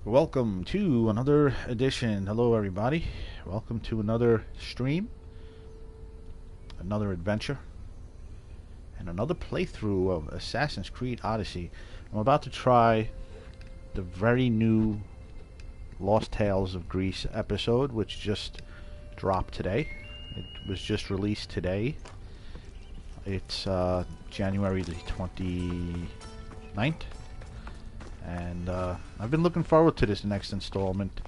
Welcome to another edition. Hello, everybody. Welcome to another stream, another adventure, and another playthrough of Assassin's Creed Odyssey. I'm about to try the very new Lost Tales of Greece episode, which just dropped today. It was just released today. It's January the 29th. And I've been looking forward to this next installment.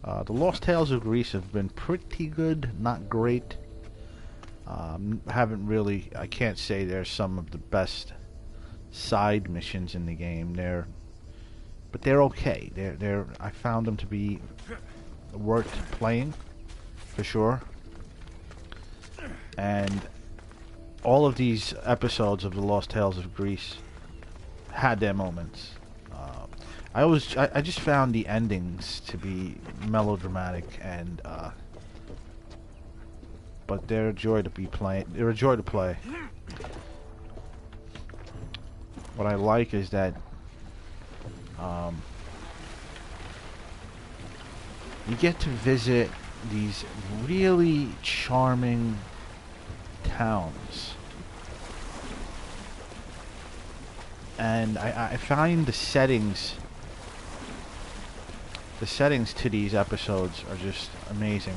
The Lost Tales of Greece have been pretty good, not great. I can't say they're some of the best side missions in the game. But they're okay. I found them to be worth playing, for sure. And all of these episodes of the Lost Tales of Greece had their moments. I just found the endings to be melodramatic and but they're a joy to be playing. They're a joy to play. What I like is that you get to visit these really charming towns. And I find the settings to these episodes are just amazing.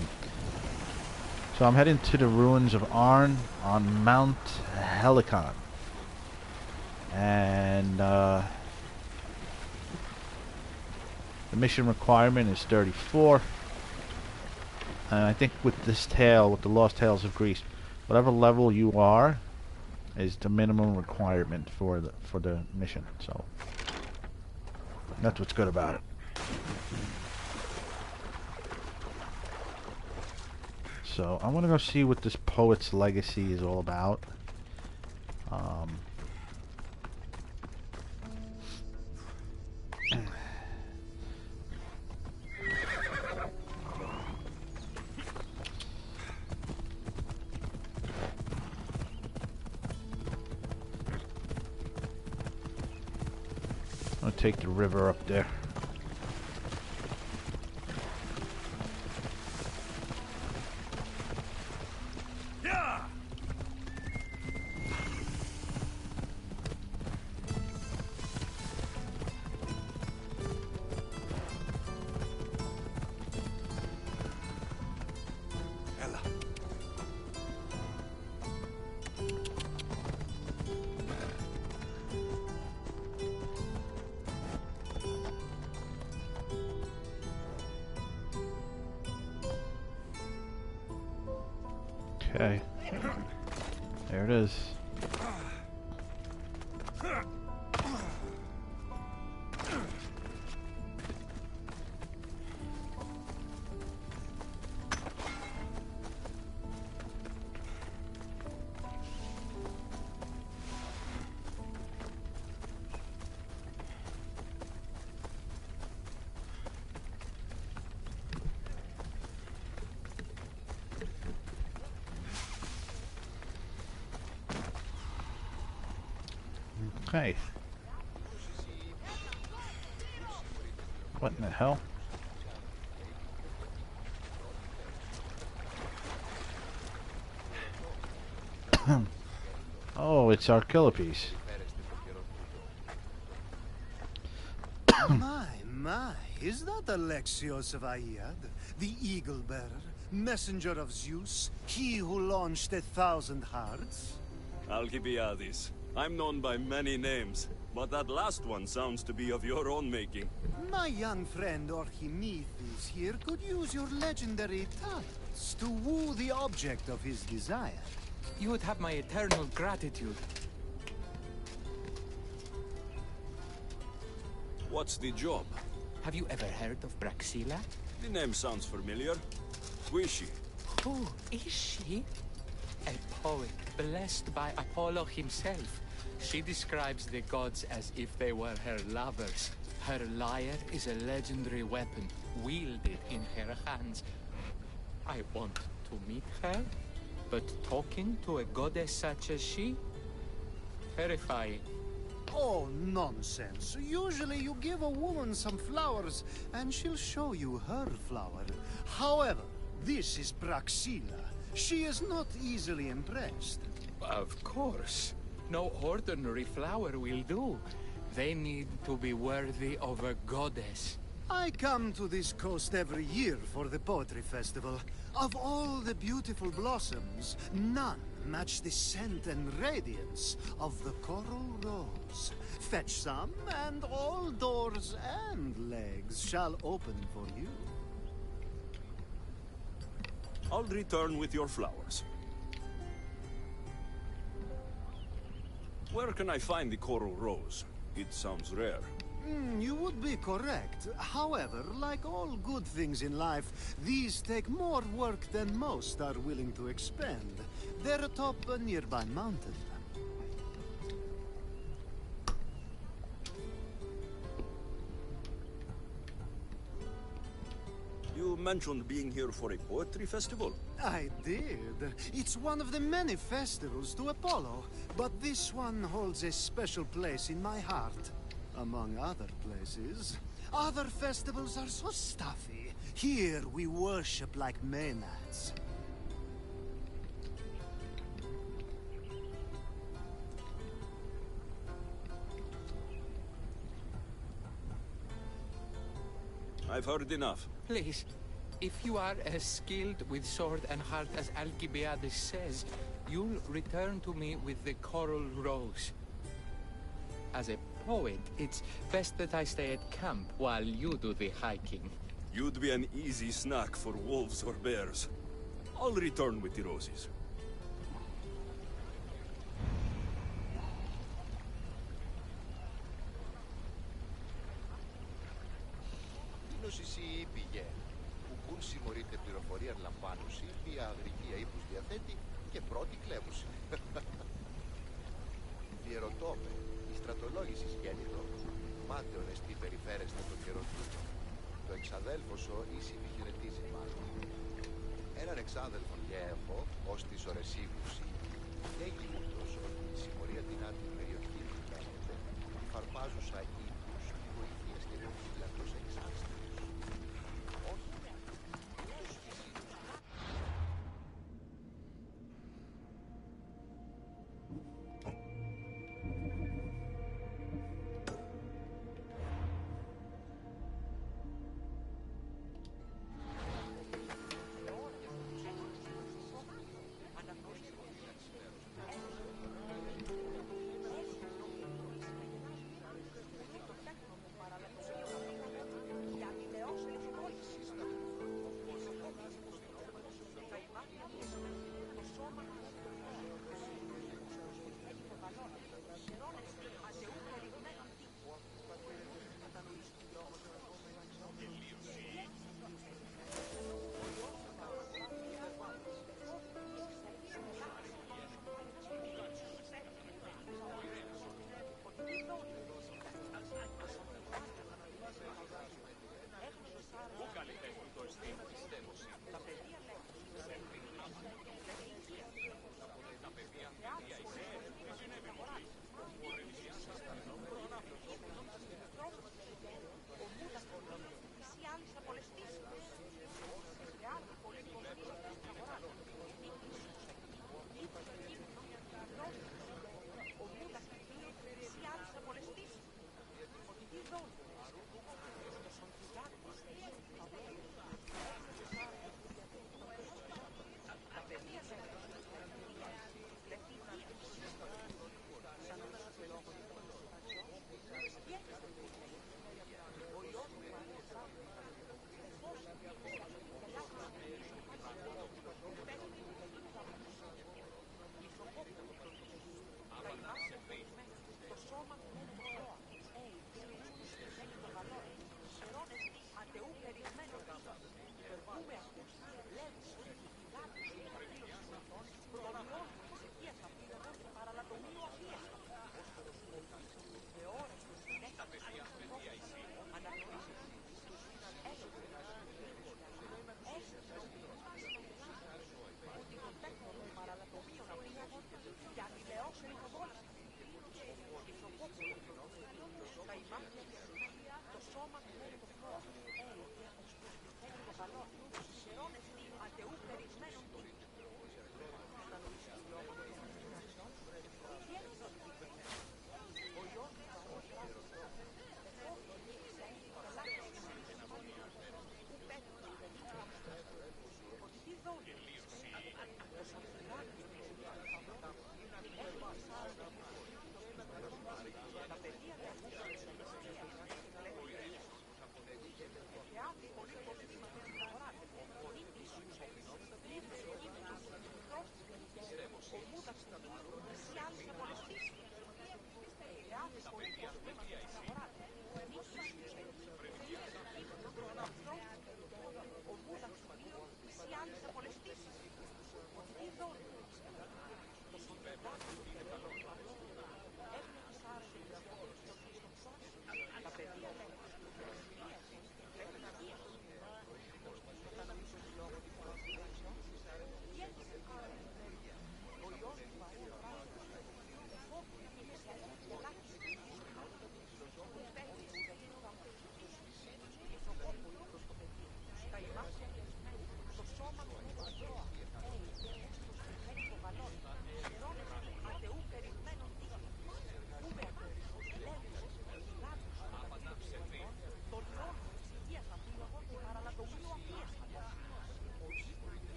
So I'm heading to the ruins of Arn on Mount Helicon. And the mission requirement is 34. And I think with this tale, with the Lost Tales of Greece, whatever level you are is the minimum requirement for the mission. So that's what's good about it. So I want to go see what this poet's legacy is all about. I'll take the river up there. Okay. There it is. Okay. What in the hell? Oh, it's Archilopies. My, is that Alexios of Aiad, the Eagle Bearer, messenger of Zeus, he who launched 1,000 hearts? Alcibiades. I'm known by many names, but that last one sounds to be of your own making. My young friend Archimedes here could use your legendary talents to woo the object of his desire. You would have my eternal gratitude. What's the job? Have you ever heard of Braxilla? The name sounds familiar. Who is she? Who is she? A poet blessed by Apollo himself. She describes the gods as if they were her lovers. Her lyre is a legendary weapon, wielded in her hands. I want to meet her, but talking to a goddess such as she? Terrifying. Oh, nonsense. Usually you give a woman some flowers, and she'll show you her flower. However, this is Praxila. She is not easily impressed. Of course. No ordinary flower will do. They need to be worthy of a goddess. I come to this coast every year for the poetry festival. Of all the beautiful blossoms, none match the scent and radiance of the coral rose. Fetch some, and all doors and legs shall open for you. I'll return with your flowers. Where can I find the coral rose? It sounds rare. You would be correct. However, like all good things in life, these take more work than most are willing to expend. They're atop a nearby mountain. You mentioned being here for a poetry festival? I did. It's one of the many festivals to Apollo, but this one holds a special place in my heart. Among other places. Other festivals are so stuffy. Here we worship like Maenads. I've heard enough. Please, if you are as skilled with sword and heart as Alcibiades says, you'll return to me with the coral rose. As a poet, it's best that I stay at camp while you do the hiking. You'd be an easy snack for wolves or bears. I'll return with the roses. Νοσησίοι πηγαίνει. Ουκούν συμμορείται πληροφορία λαμβάνουση, μία αγρική ύπους διαθέτει και πρώτη κλέβουση. Διερωτώ με, η στρατολόγηση γέννητο, μάταιον εστί περιφέρεστε το καιρό τούτο. Το εξαδέλφος ο εις επιχειρετίζει μάλλον. Έναν εξάδελφον και έχω, ως της ορεσίβουση, λέγει ούτως ότι η συμμορία την άτιμη περιοχή του μένεται, φαρπάζουσα ύπους, βοηθείας και προφύλακτος εξάστητος. Όχι, ούτως και σύντος.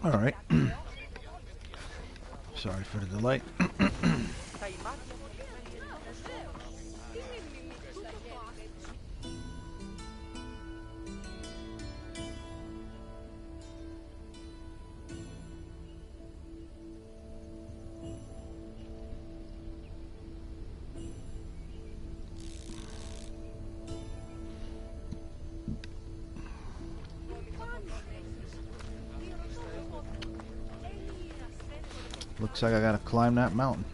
All right. Sorry for the delay. Looks like I gotta climb that mountain.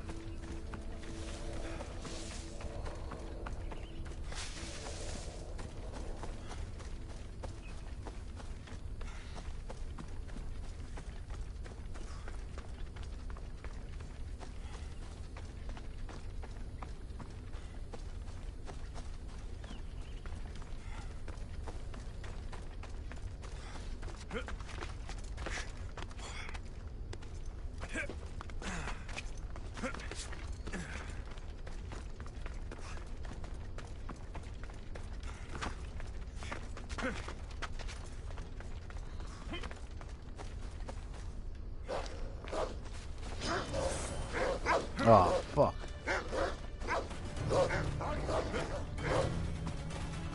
Oh, fuck.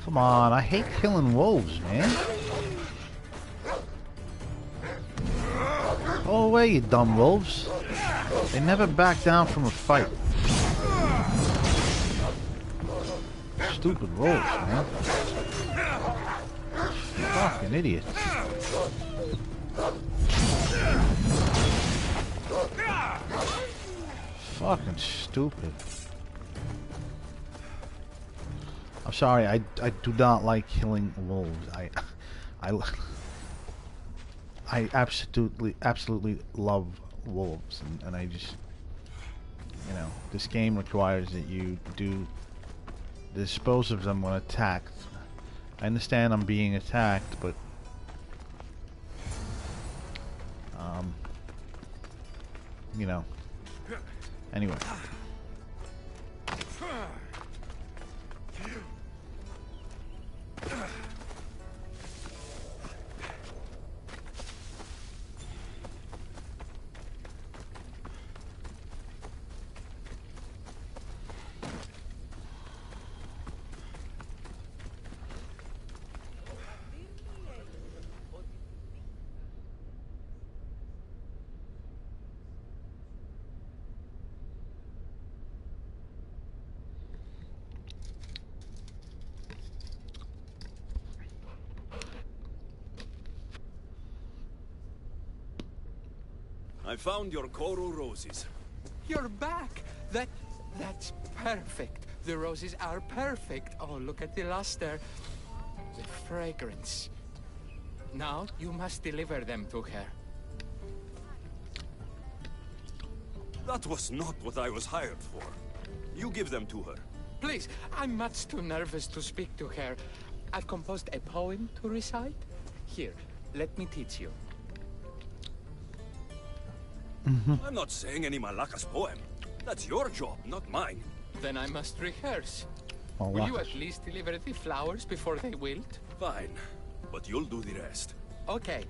Come on, I hate killing wolves, man. Go away, you dumb wolves. They never back down from a fight. Stupid wolves, man. Fucking idiots. Fucking stupid. I'm sorry, I do not like killing wolves. I absolutely love wolves, and I just, you know, this game requires that you do dispose of them when attacked. I understand I'm being attacked, but you know. Anyway. I found your coral roses. You're back! That's perfect. The roses are perfect. Oh, look at the luster. The fragrance. Now you must deliver them to her. That was not what I was hired for. You give them to her. Please, I'm much too nervous to speak to her. I've composed a poem to recite. Here, let me teach you. I'm not saying any Malakas poem. That's your job, not mine. Then I must rehearse. Oh, Will you at least deliver the flowers before they wilt? Fine, but you'll do the rest. Okay,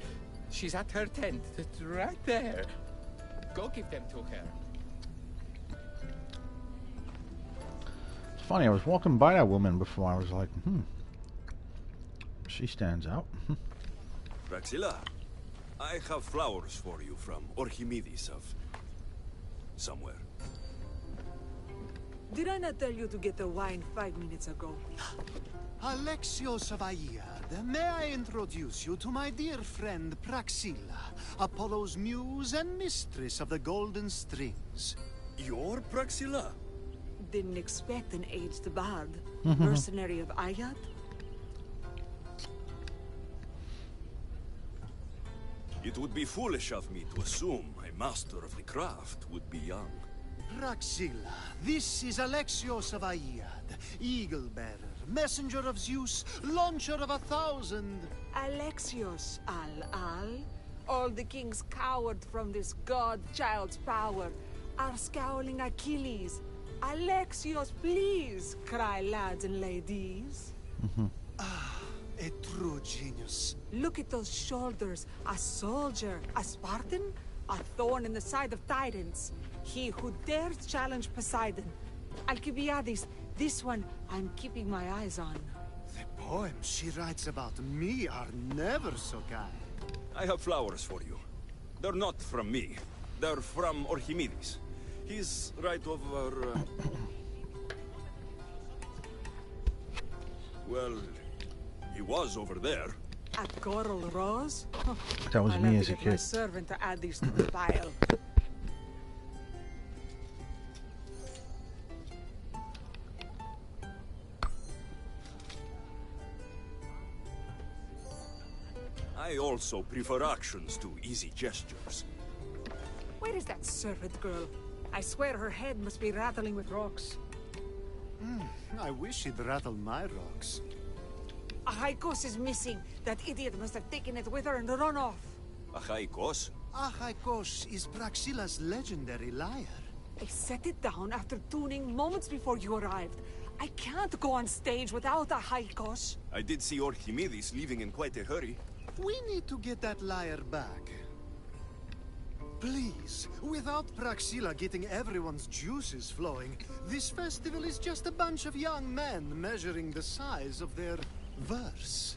she's at her tent. It's right there. Go give them to her. Funny, I was walking by that woman before. I was like, she stands out. Praxilla, I have flowers for you from Archimedes of somewhere. Did I not tell you to get the wine 5 minutes ago? Alexios of Aiad, may I introduce you to my dear friend Praxilla, Apollo's muse and mistress of the golden strings. You're Praxilla? Didn't expect an aged bard. Mercenary of Aiad? It would be foolish of me to assume a master of the craft would be young. Praxilla, this is Alexios of Aiad, eagle-bearer, messenger of Zeus, launcher of 1,000... Alexios, Al. All the kings cowered from this god-child's power. Are scowling Achilles. Alexios, please, cry lads and ladies. A true genius. Look at those shoulders. A soldier, a Spartan, a thorn in the side of titans. He who dares challenge Poseidon. Alcibiades, this one I'm keeping my eyes on. The poems she writes about me are never so kind. I have flowers for you. They're not from me. They're from Archimedes. He's right over... Well, he was over there. A coral rose? That was I'll me have as to a get my kid. servant to add these to the pile. I also prefer actions to easy gestures. Where is that servant girl? I swear her head must be rattling with rocks. I wish she'd rattle my rocks. A Haikos is missing. That idiot must have taken it with her and run off. Achaikos? Achaikos is Praxilla's legendary lyre. I set it down after tuning moments before you arrived. I can't go on stage without a Haikos. I did see Archimedes leaving in quite a hurry. We need to get that lyre back. Please, without Praxilla getting everyone's juices flowing, this festival is just a bunch of young men measuring the size of their verse.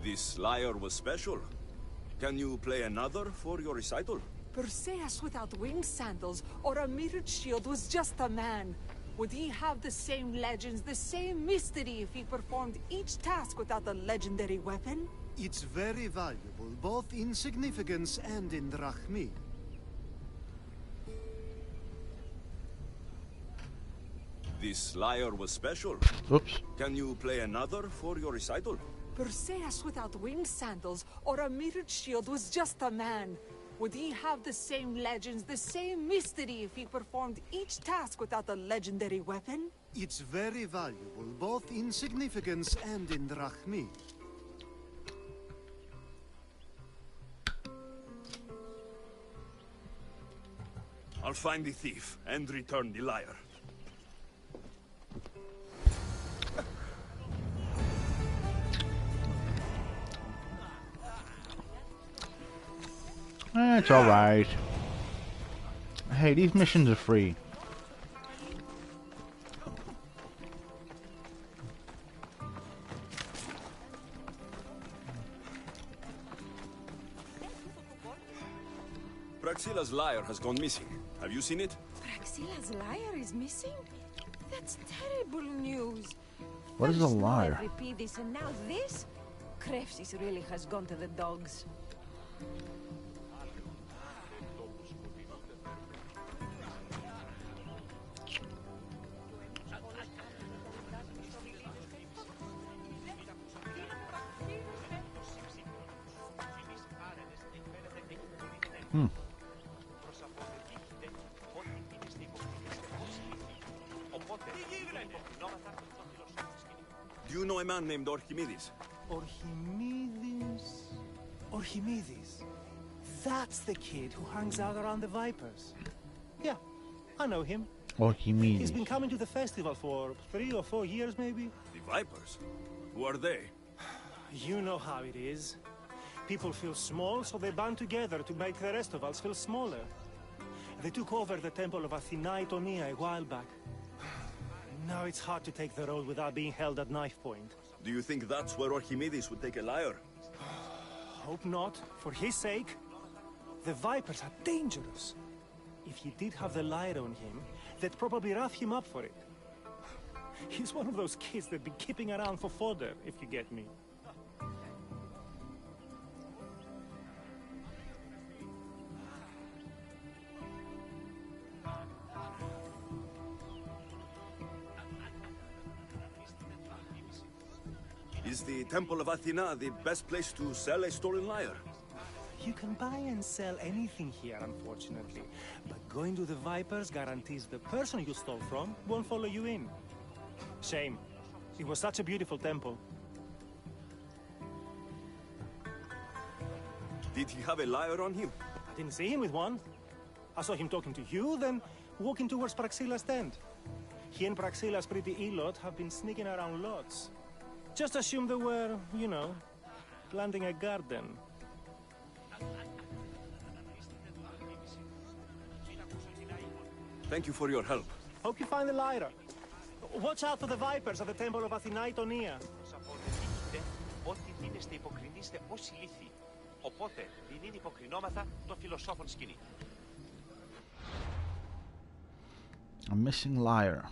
This lyre was special. Can you play another for your recital? Perseus without winged sandals or a mirrored shield was just a man. Would he have the same legends, the same mystery if he performed each task without a legendary weapon? It's very valuable, both in significance and in drachmi. This lyre was special. Oops. Can you play another for your recital? Perseus without winged sandals or a mirrored shield was just a man. Would he have the same legends, the same mystery if he performed each task without a legendary weapon? It's very valuable, both in significance and in drachmi. I'll find the thief and return the lyre. It's alright. Hey, these missions are free. Praxilla's lyre has gone missing. Have you seen it? Praxilla's lyre is missing? That's terrible news. What is a First lyre? Euripides and now this? Krepsis really has gone to the dogs. Do you know a man named Archimedes? Archimedes? Archimedes? That's the kid who hangs out around the Vipers. Yeah, I know him. Archimedes. He's been coming to the festival for 3 or 4 years, maybe. The Vipers? Who are they? You know how it is. People feel small, so they band together to make the rest of us feel smaller. They took over the temple of Athena Itonia a while back. Now it's hard to take the role without being held at knife point. Do you think that's where Archimedes would take a liar? Hope not. For his sake. The Vipers are dangerous. If he did have the lyre on him, they'd probably rough him up for it. He's one of those kids that'd be keeping around for fodder, if you get me. Is the Temple of Athena the best place to sell a stolen lyre? You can buy and sell anything here, unfortunately. But going to the Vipers guarantees the person you stole from won't follow you in. Shame. It was such a beautiful temple. Did he have a lyre on him? I didn't see him with one. I saw him talking to you, then walking towards Praxilla's tent. He and Praxilla's pretty Elot have been sneaking around lots. Just assume they were, you know, planting a garden. Thank you for your help. Hope you find the lyre. Watch out for the Vipers at the temple of Athena Itonia. Ό,τι δίνεστε υποκρινίστε ως ηλίθιοι. Οπότε, δινήν υποκρινόματα των φιλοσόφων σκηνή. A missing lyre.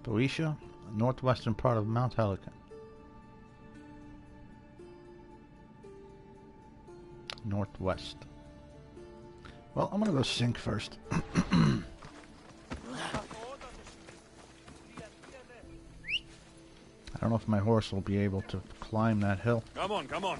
Boeotia, northwestern part of Mount Helicon. Northwest. Well, I'm gonna go sink first. I don't know if my horse will be able to climb that hill. Come on, come on.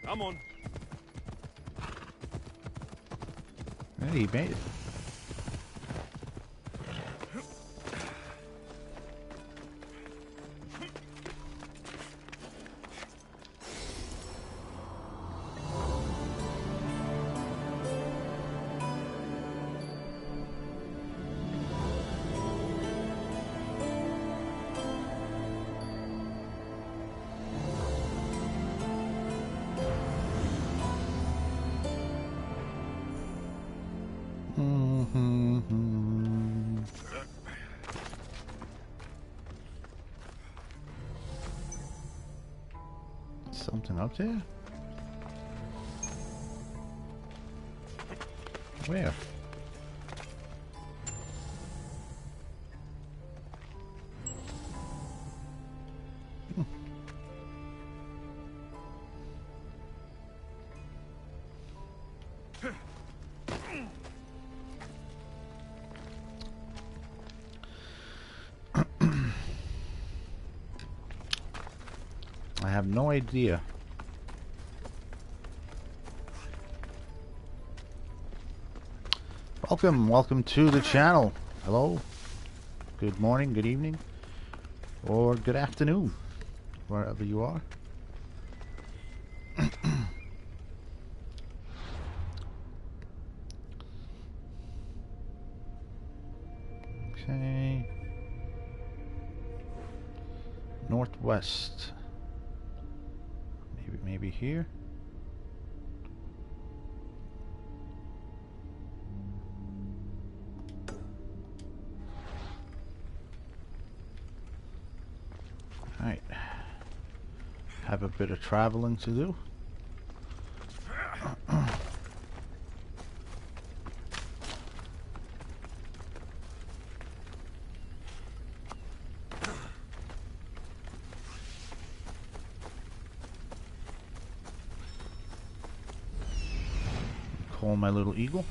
Come on. Hey, he made it. Something up there? Where? I have no idea. Welcome to the channel. Hello. Good morning, good evening, or good afternoon, wherever you are. Okay. Northwest. Maybe here. Alright. Have a bit of traveling to do. Call my little eagle.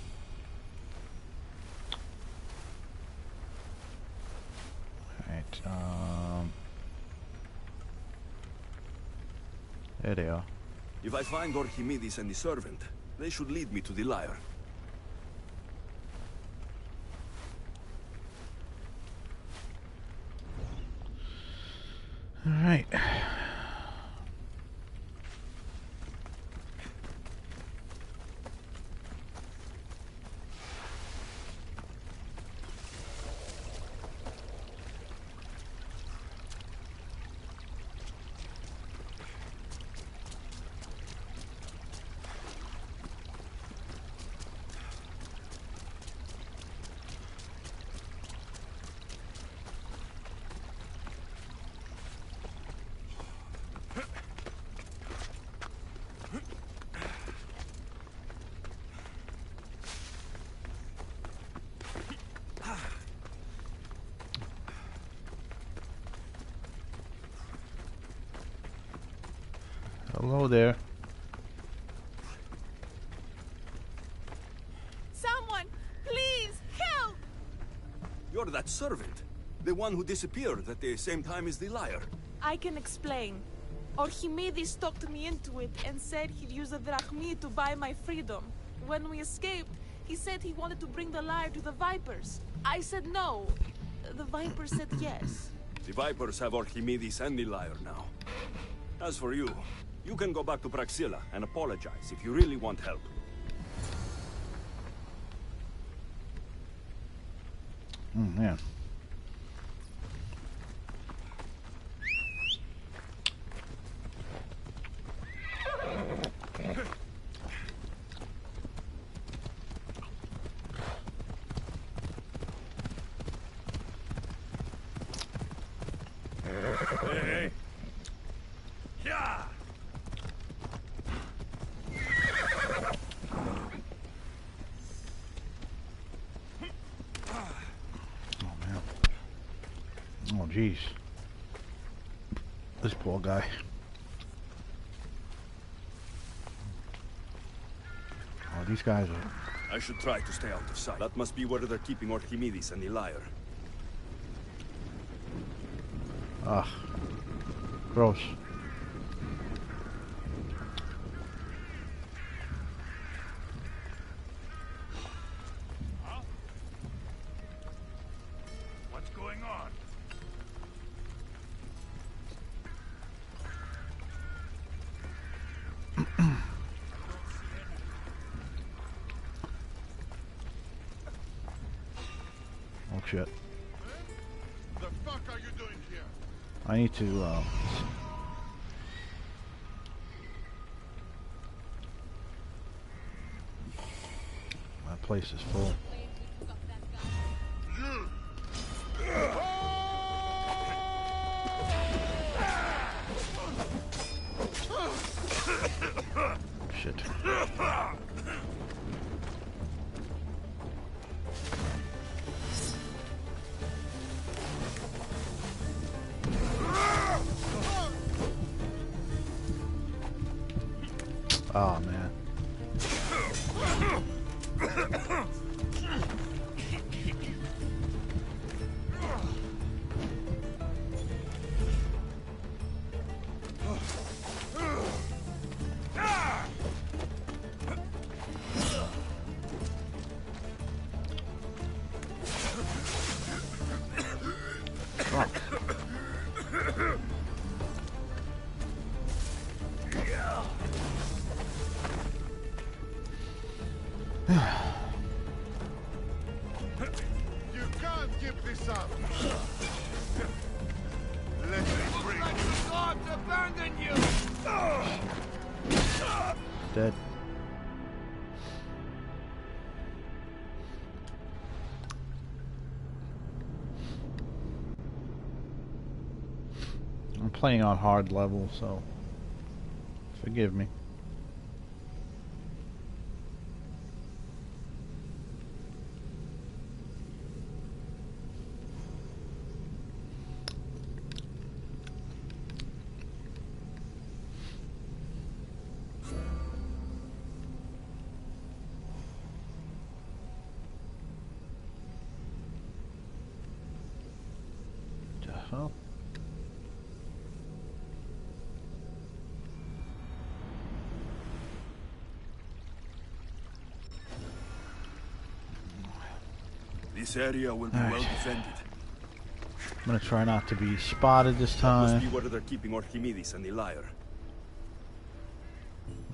Alright, there they are. If I find Archimedes and the servant, They should lead me to the lyre. All right. Hello there. Someone, please help! You're that servant. The one who disappeared at the same time as the lyre. I can explain. Archimedes talked me into it and said he'd use the drachmi to buy my freedom. When we escaped, he said he wanted to bring the lyre to the Vipers. I said no. The Vipers said yes. The Vipers have Archimedes and the lyre now. As for you, you can go back to Praxilla and apologize if you really want help. Man. Hey! Yeah! Oh man. Oh jeez. This poor guy. Oh, these guys are... I should try to stay out of sight. That must be where they're keeping Archimedes and the lyre. Ugh. Gross. What's going on? Oh shit. The fuck are you doing here? I need to, my place is full. Shit. Oh man. Fuck. You can't give this up. Let me bring God abandon you! Dead. I'm playing on hard level, so forgive me. The hell? This area will be well defended. I'm gonna try not to be spotted this That must time. be where they're keeping Archimedes and the lyre.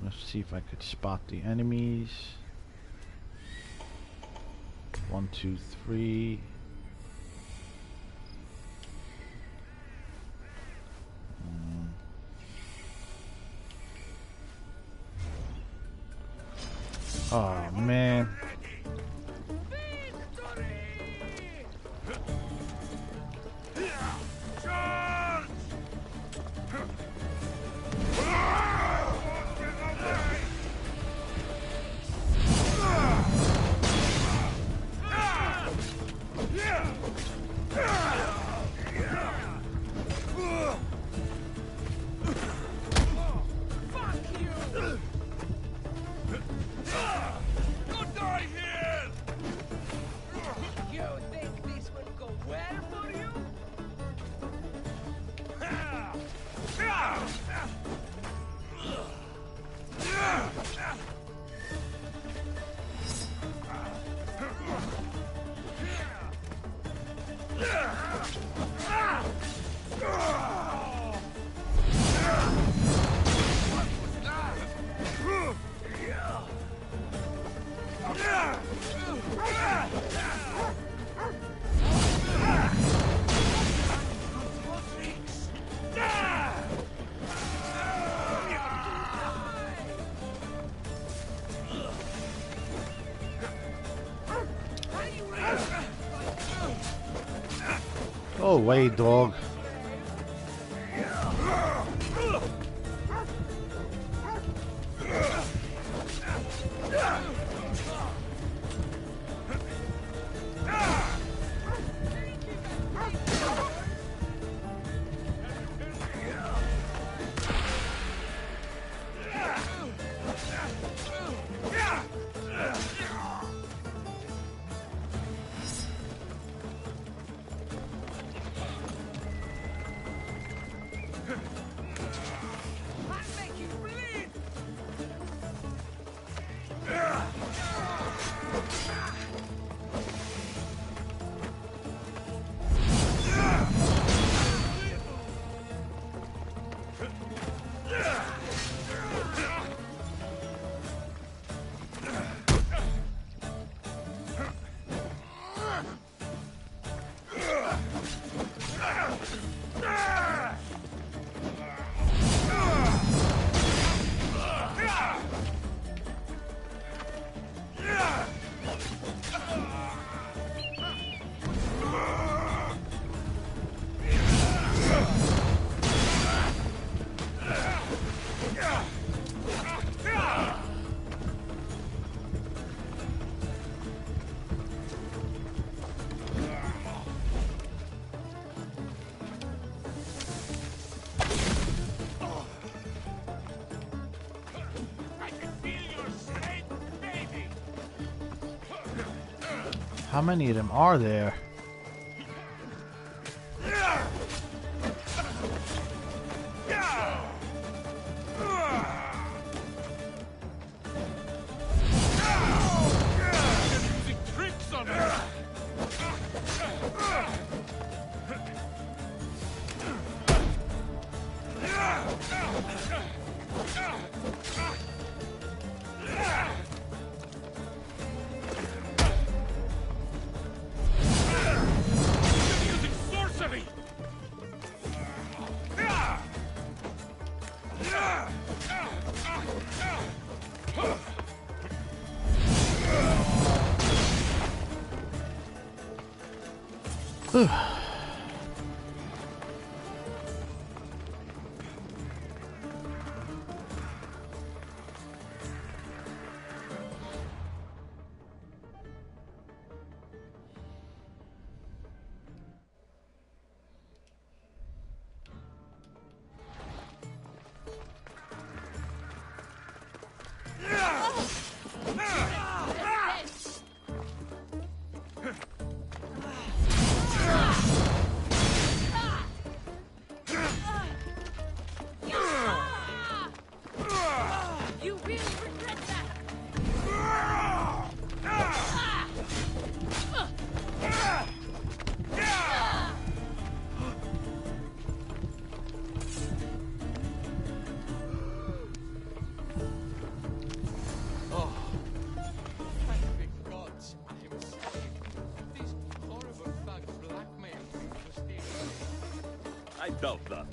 Let's see if I could spot the enemies. 1, 2, 3. Oh man. Go away, dog. How many of them are there? I doubt that.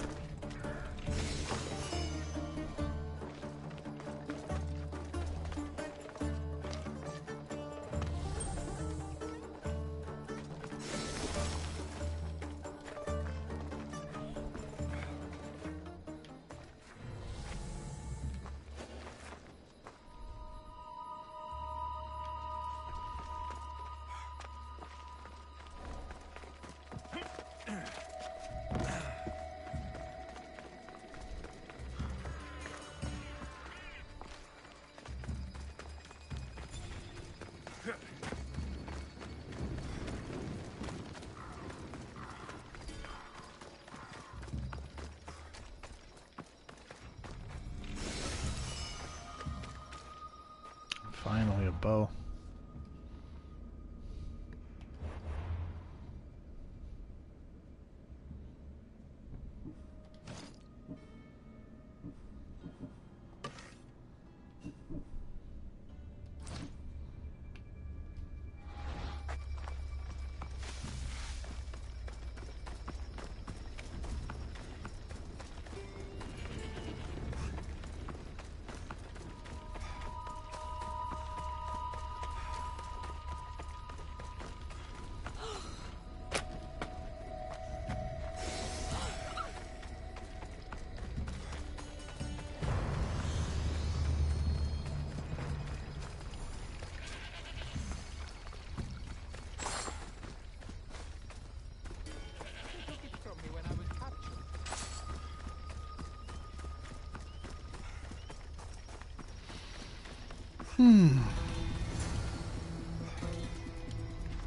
Finally, a bow.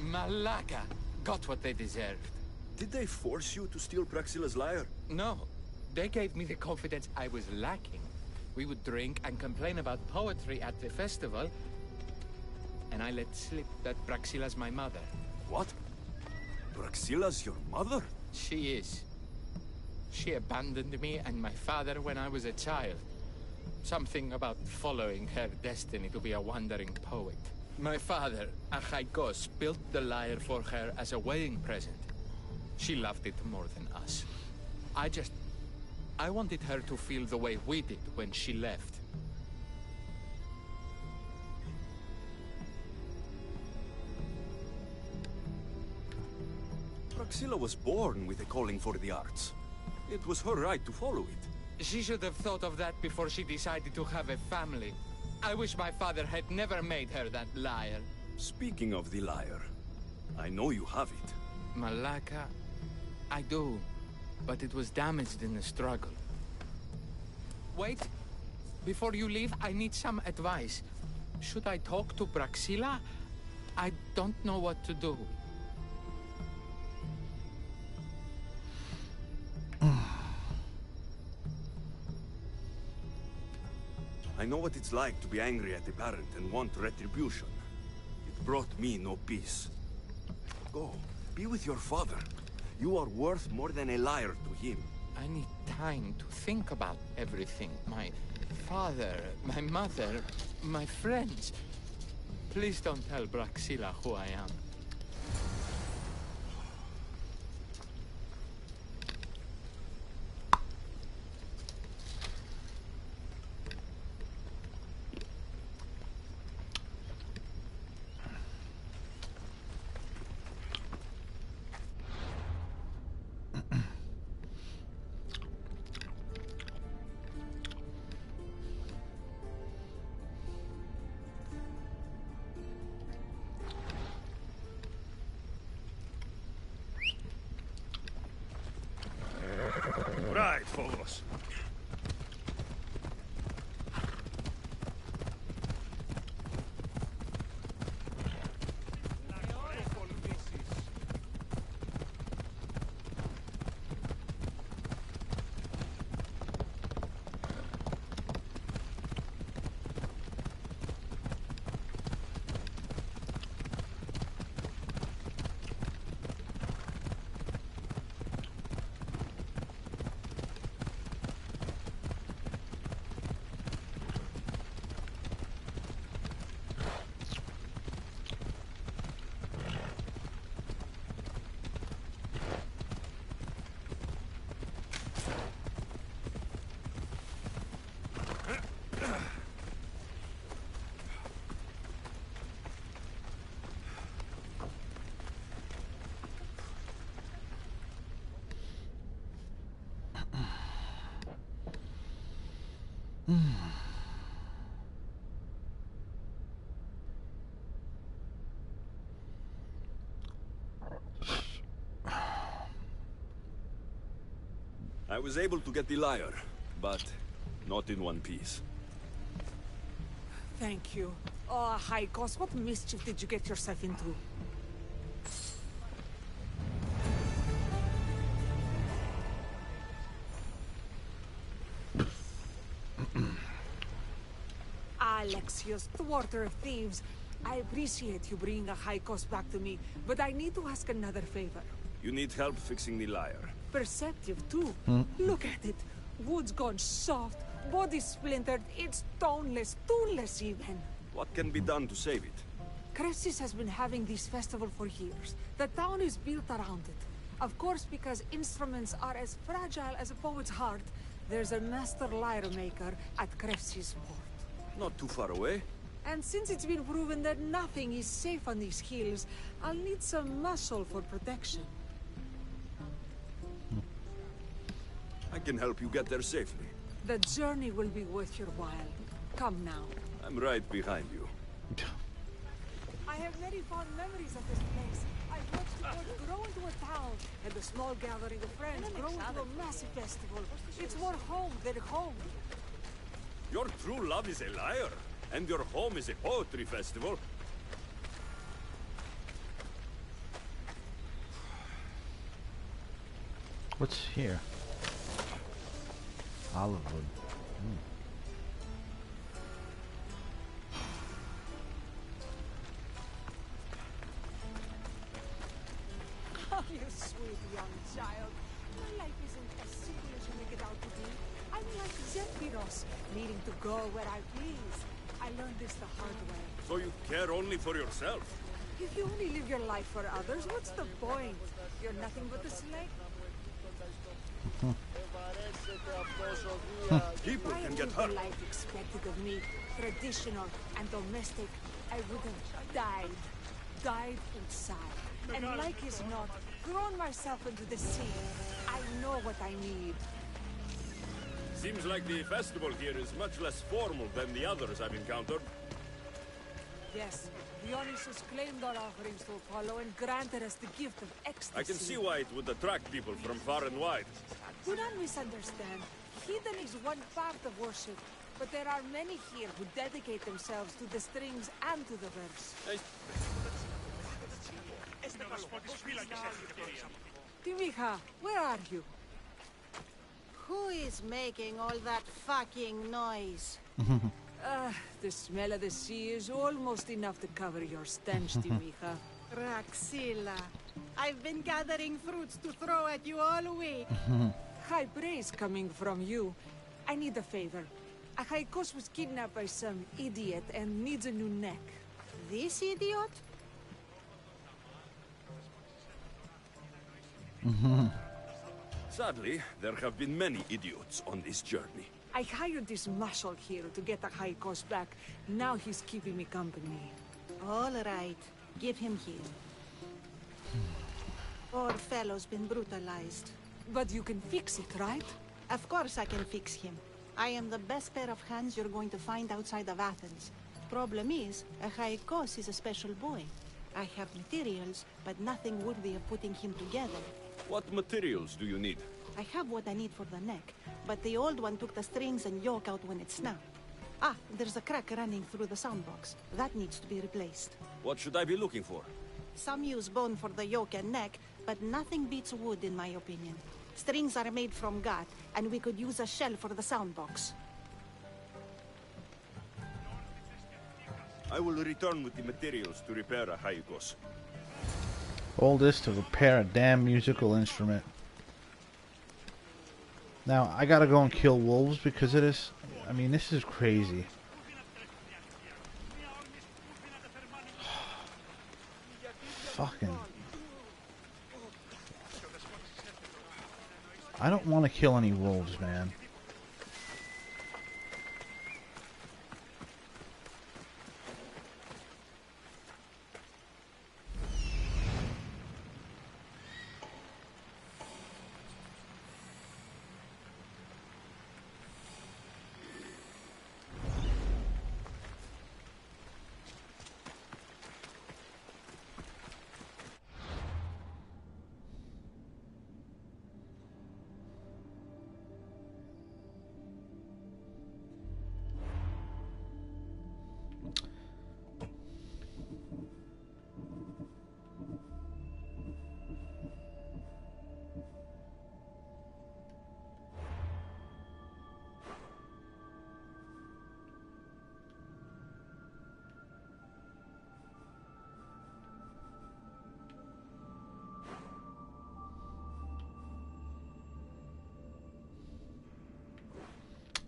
Malaka got what they deserved. Did they force you to steal Praxila's lyre? No, they gave me the confidence I was lacking. We would drink and complain about poetry at the festival, and I let slip that Praxila's my mother. What? Praxila's your mother? She is. She abandoned me and my father when I was a child. Something about following her destiny to be a wandering poet. My father, Achaikos, built the lyre for her as a wedding present. She loved it more than us. I wanted her to feel the way we did when she left. Praxila was born with a calling for the arts. It was her right to follow it. She should have thought of that before she decided to have a family. I wish my father had never made her that lyre. Speaking of the lyre, I know you have it. Malaka, I do, but it was damaged in the struggle. Wait, before you leave, I need some advice. Should I talk to Praxila? I don't know what to do. I know what it's like to be angry at a parent and want retribution. It brought me no peace. Go, be with your father. You are worth more than a lyre to him. I need time to think about everything. My father, my mother, my friends. Please don't tell Praxila who I am. Right, Phobos. I was able to get the lyre, but not in one piece. Thank you. Oh, Haikos, what mischief did you get yourself into? Alexios, thwarter of thieves. I appreciate you bringing a Haikos back to me, but I need to ask another favor. You need help fixing the lyre. Perceptive, too. Look at it. Wood's gone soft, body splintered, it's toneless, tooless even. What can be done to save it? Cressis has been having this festival for years. The town is built around it. Of course, because instruments are as fragile as a poet's heart, there's a master lyre maker at Cressis port. Not too far away. And since it's been proven that nothing is safe on these hills, I'll need some muscle for protection. I can help you get there safely. The journey will be worth your while. Come now. I'm right behind you. I have very fond memories of this place. I watched the port grow into a town, and a small gathering of friends grow into a massive festival. It's more home than home. Your true love is a lyre, and your home is a poetry festival. What's here? Olive wood. Oh, you sweet young child. My life isn't as simple as you make it out to be. I'm like Zephyros, needing to go where I please. I learned this the hard way. So you care only for yourself? If you only live your life for others, what's the point? You're nothing but a slave. People If I can get lived hurt. the life expected of me, traditional and domestic, I would have died inside. And like as not, thrown myself into the sea. I know what I need. Seems like the festival here is much less formal than the others I've encountered. Yes, Dionysus claimed our offerings to Apollo and granted us the gift of ecstasy. I can see why it would attract people from far and wide. Do not misunderstand. Heathen is one part of worship, but there are many here who dedicate themselves to the strings and to the verse. Timiha, where are you? Who is making all that fucking noise? The smell of the sea is almost enough to cover your stench, Timiha. Raxilla, I've been gathering fruits to throw at you all week. High praise coming from you. I need a favor. Achaikos was kidnapped by some idiot and needs a new neck. This idiot? Sadly, there have been many idiots on this journey. I hired this muscle here to get Achaikos back. Now he's keeping me company. All right, give him here. Poor fellow's been brutalized. But you can fix it, right? Of course I can fix him. I am the best pair of hands you're going to find outside of Athens. Problem is, Achaikos is a special boy. I have materials, but nothing worthy of putting him together. What materials do you need? I have what I need for the neck, but the old one took the strings and yoke out when it snapped. Ah, there's a crack running through the soundbox. That needs to be replaced. What should I be looking for? Some use bone for the yoke and neck, but nothing beats wood in my opinion. Strings are made from gut, and we could use a shell for the soundbox. I will return with the materials to repair a Haikos. All this to repair a damn musical instrument. Now, I gotta go and kill wolves because of this. I mean, this is crazy. Fucking. I don't want to kill any wolves, man.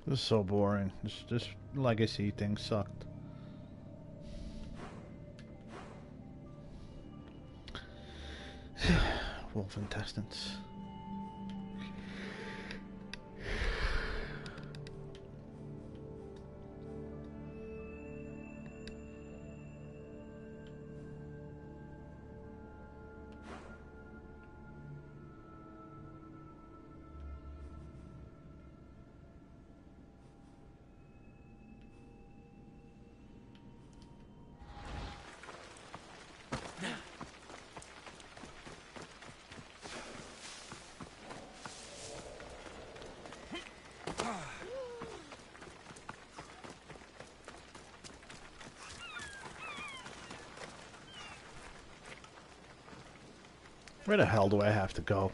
This is so boring. This legacy thing sucked. Wolf intestines. Where the hell do I have to go?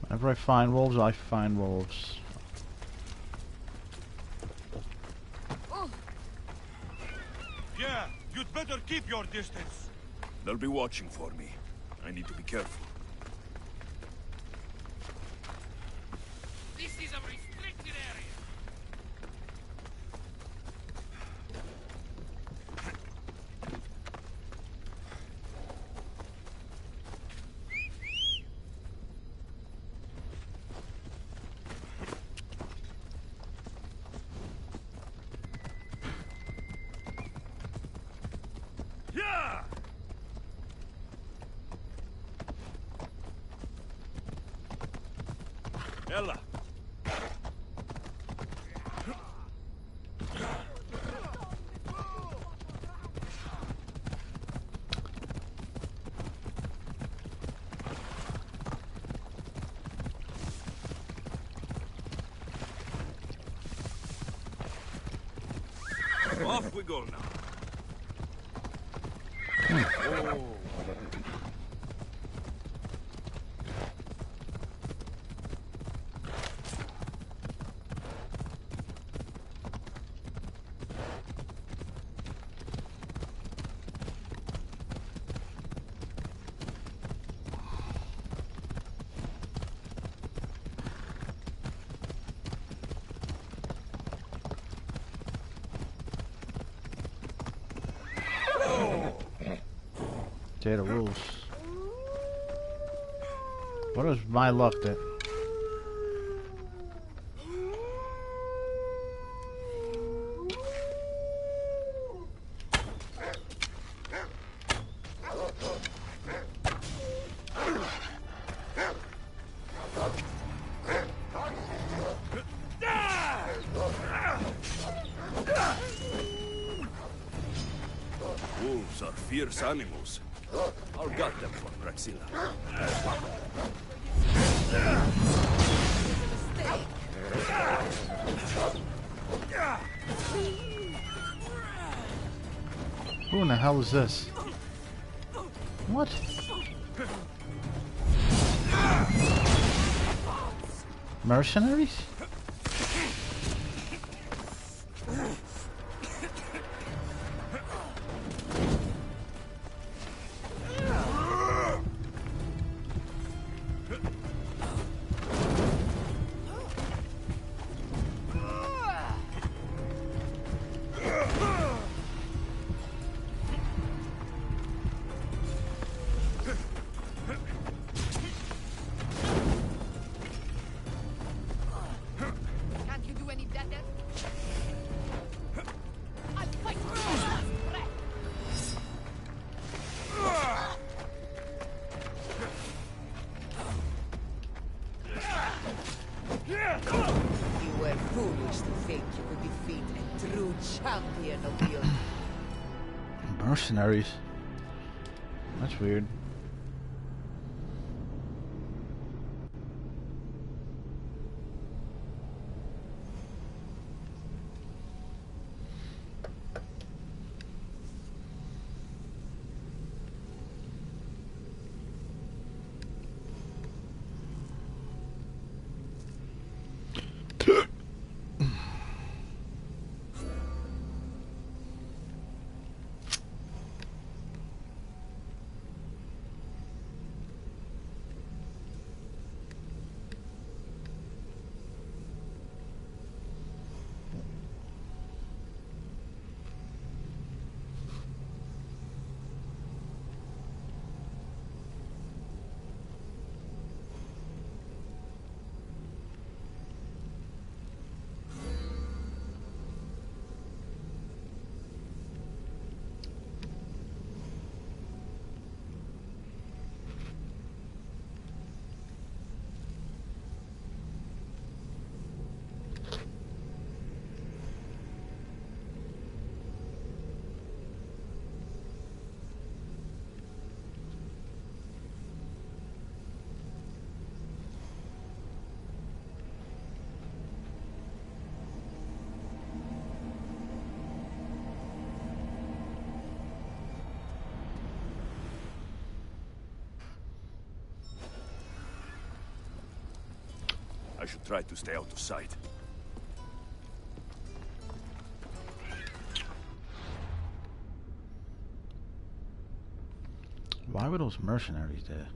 Whenever I find wolves, I find wolves. Yeah, you'd better keep your distance. They'll be watching for me. I need to be careful. This is a restricted area. Yeah! Ella! Off we go now. Oh. Potato wolves. What is my luck that? Wolves are fierce animals. I'll gut them for Praxilla. Who in the hell is this? What? Mercenaries? champion of the earth. Mercenaries. That's weird. I should try to stay out of sight. Why were those mercenaries there?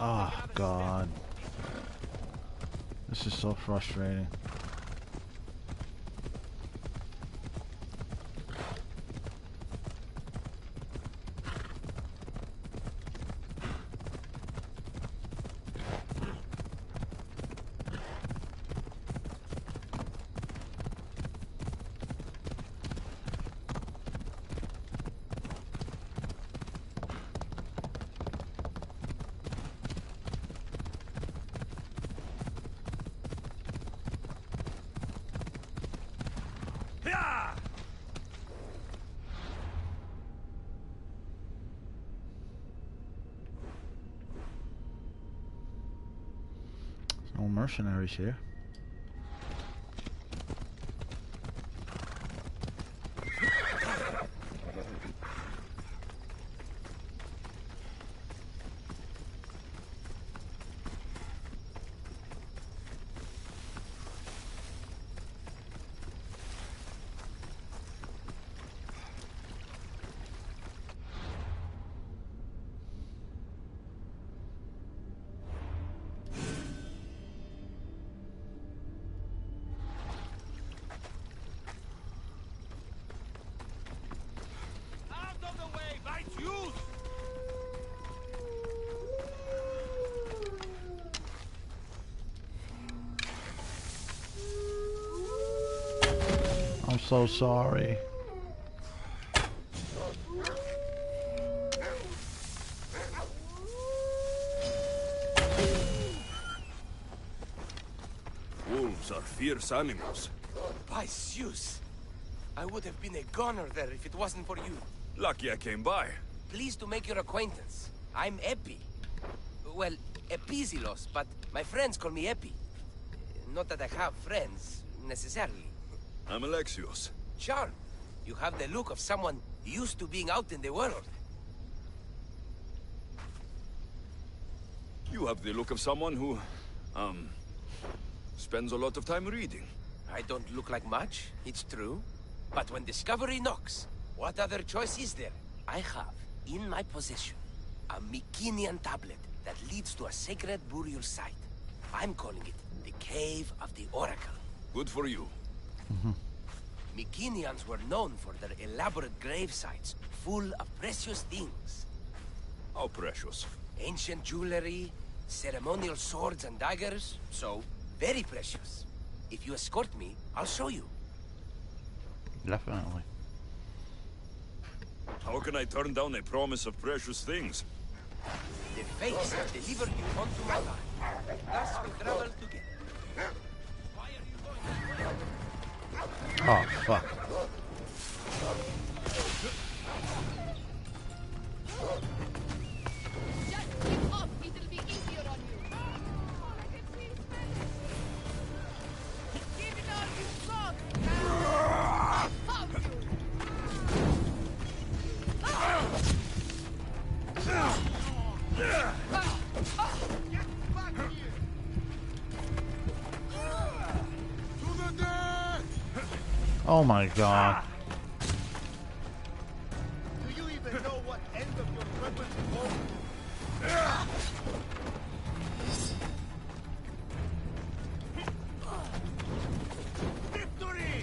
Oh, God. This is so frustrating. No mercenaries here. I'm so sorry. Wolves are fierce animals. By Zeus! I would have been a goner there if it wasn't for you. Lucky I came by. Pleased to make your acquaintance. I'm Epi. Well, Epizilos, but my friends call me Epi. Not that I have friends, necessarily. I'm Alexios. Charmed. You have the look of someone used to being out in the world. You have the look of someone who, spends a lot of time reading. I don't look like much, it's true. But when discovery knocks, what other choice is there? I have, in my possession, a Mycenian tablet that leads to a sacred burial site. I'm calling it the Cave of the Oracle. Good for you. Mycenaeans were known for their elaborate grave sites, full of precious things. How precious. Ancient jewelry, ceremonial swords and daggers, so very precious. If you escort me, I'll show you. Definitely. How can I turn down a promise of precious things? The fates have delivered you onto my life. Thus we travel together. Why are you going this way? Oh, fuck. Just give up. It'll be easier on you. Give it all you've got. I found you. Oh my god. Do you even know what end of your weapon to hold? Victory!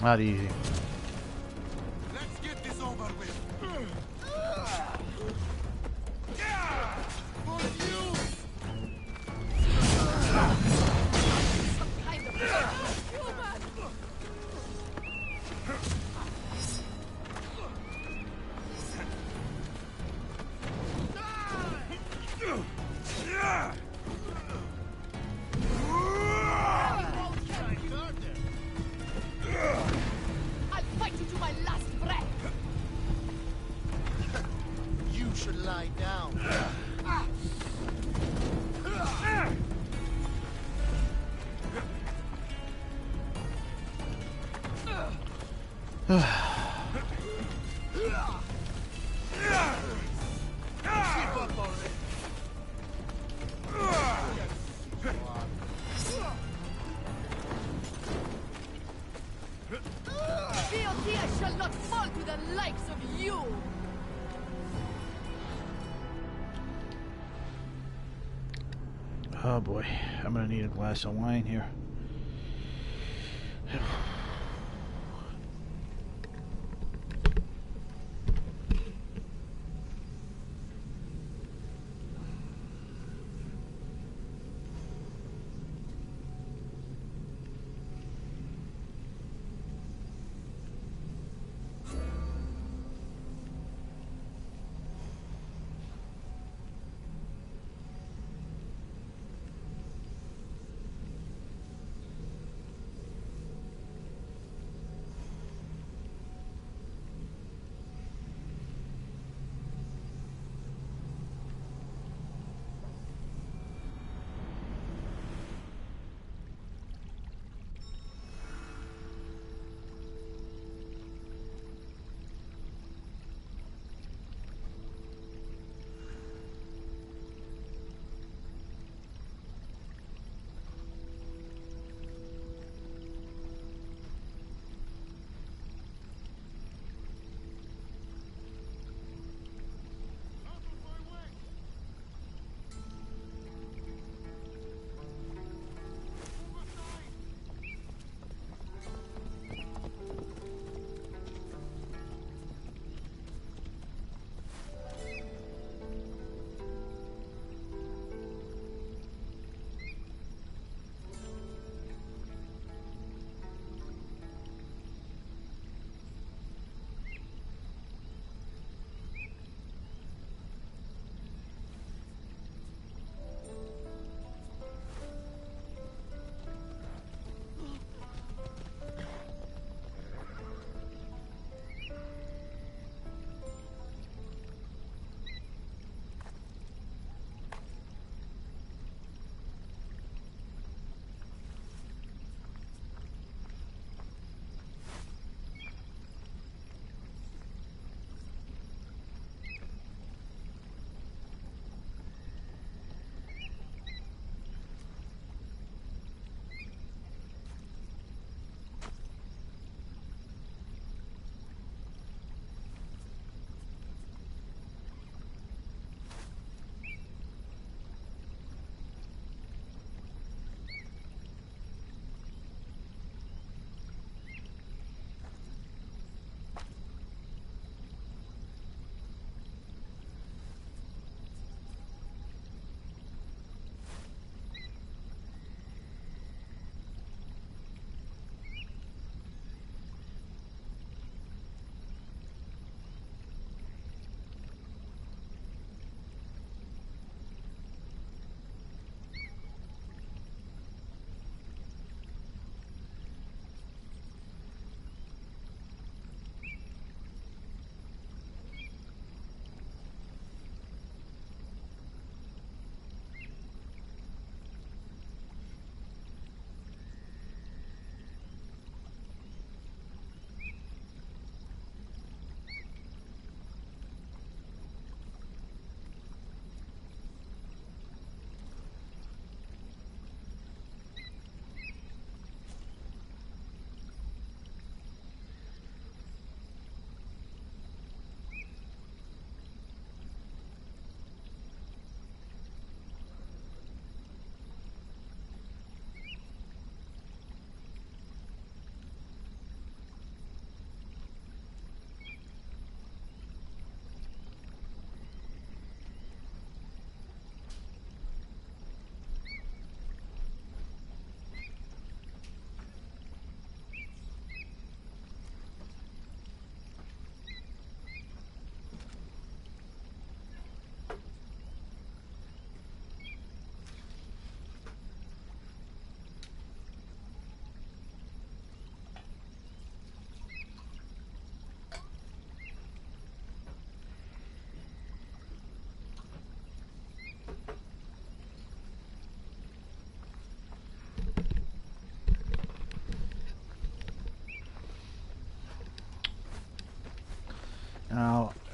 Not easy. Let's get this over with. Some kind of human. I'll fight you to my last breath. You should lie down. Keep up already. Theotia shall not fall to the likes of you. Oh boy. I'm gonna need a glass of wine here.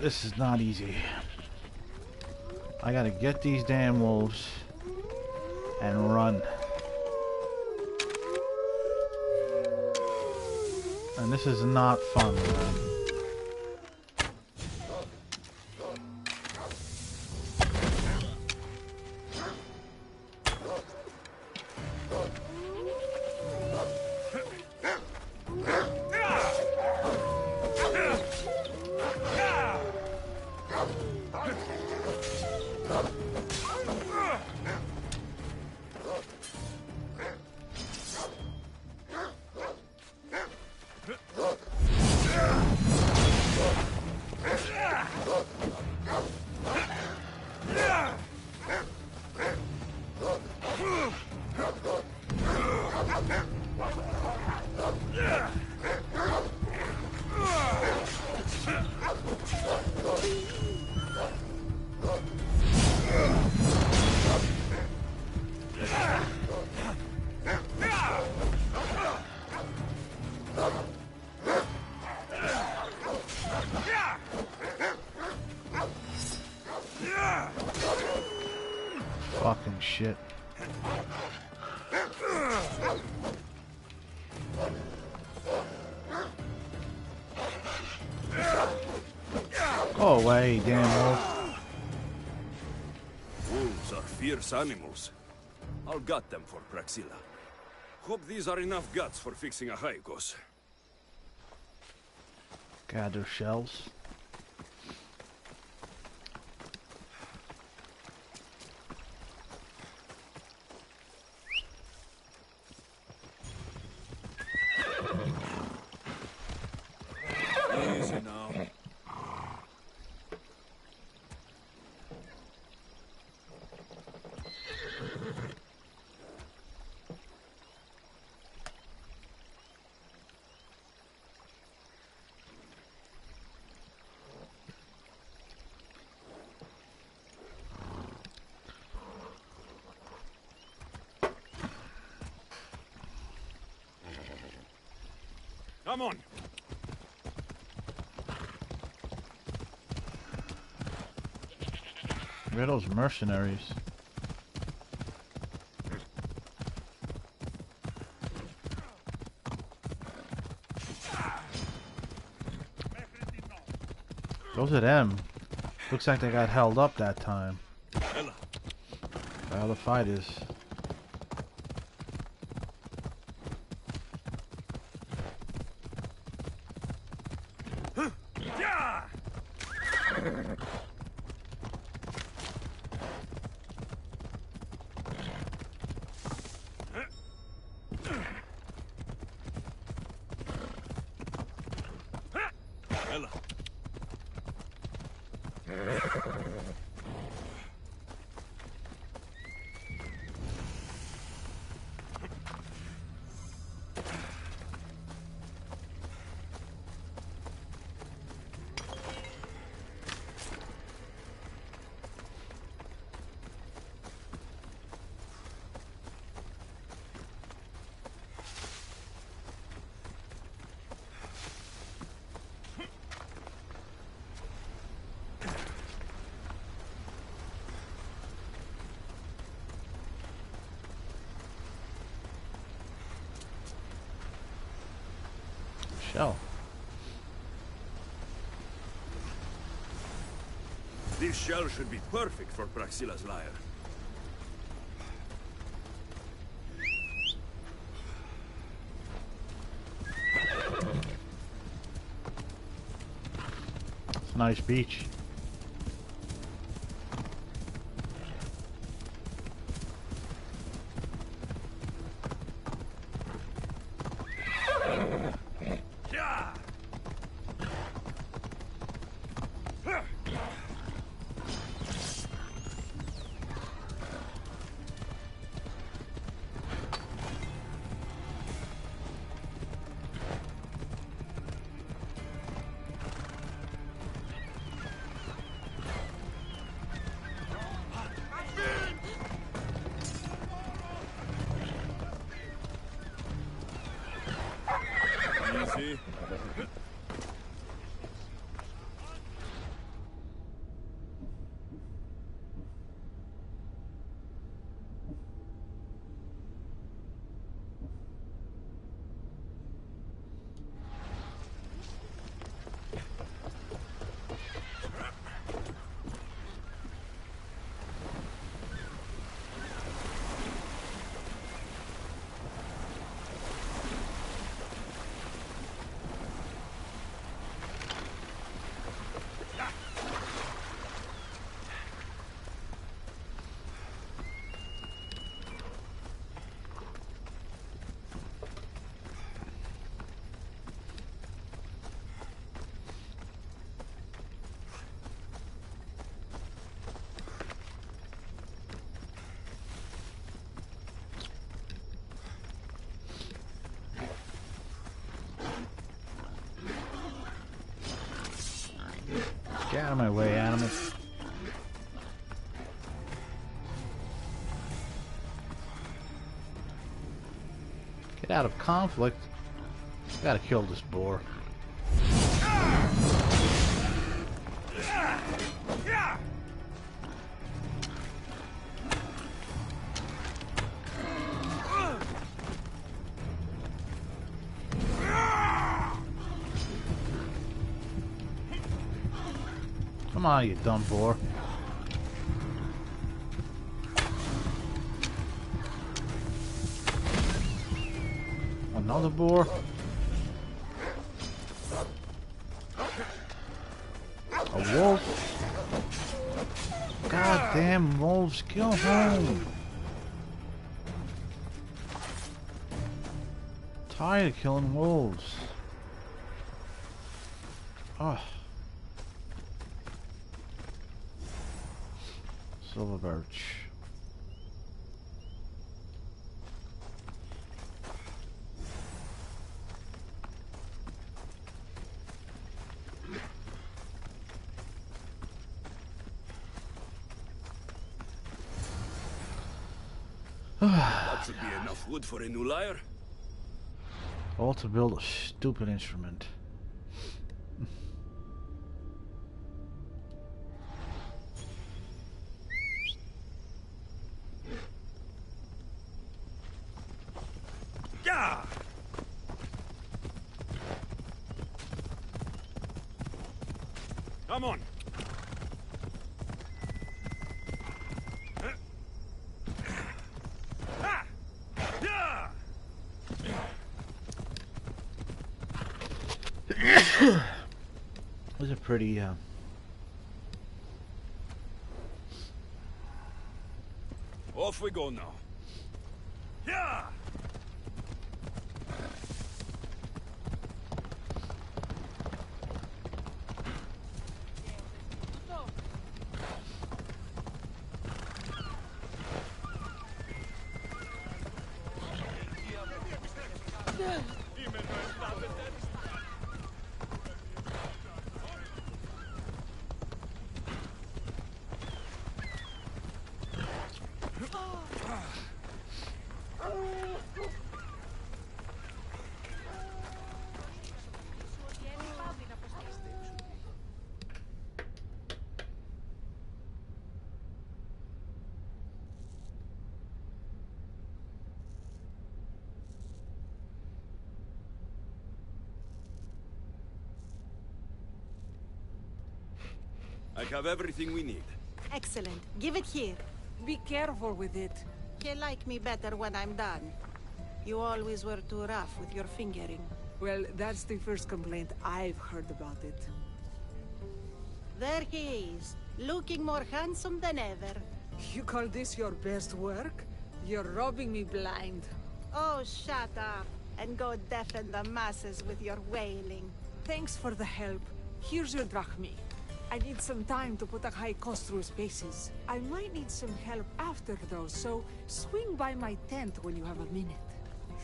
This is not easy. I gotta get these damn wolves and run. And this is not fun, man. Fucking shit. Go away, damn wolf. Wolves are fierce animals. I'll gut them for Praxilla. Hope these are enough guts for fixing a Haikos. Gather shells. Easy now. Come on. Where are those mercenaries? Those are them. Looks like they got held up that time. By all the fighters. Shell. This shell should be perfect for Praxilla's lyre. It's a nice beach. Out of my way, animal. Get out of conflict. Gotta kill this boar. Come on, you dumb boar. Another boar. A wolf. Goddamn wolves, go home. Tired of killing wolves. Oh. Silver birch. That should be enough wood for a new lyre. All to build a stupid instrument. Yeah. Come on. Was a pretty Off we go now. Yeah. I have everything we need. Excellent. Give it here. Be careful with it. You like me better when I'm done. You always were too rough with your fingering. Well, that's the first complaint I've heard about it. There he is, looking more handsome than ever. You call this your best work? You're robbing me blind. Oh, shut up, and go deafen the masses with your wailing. Thanks for the help. Here's your drachmi. I need some time to put a high cost through spaces. I might need some help after though, so swing by my tent when you have a minute.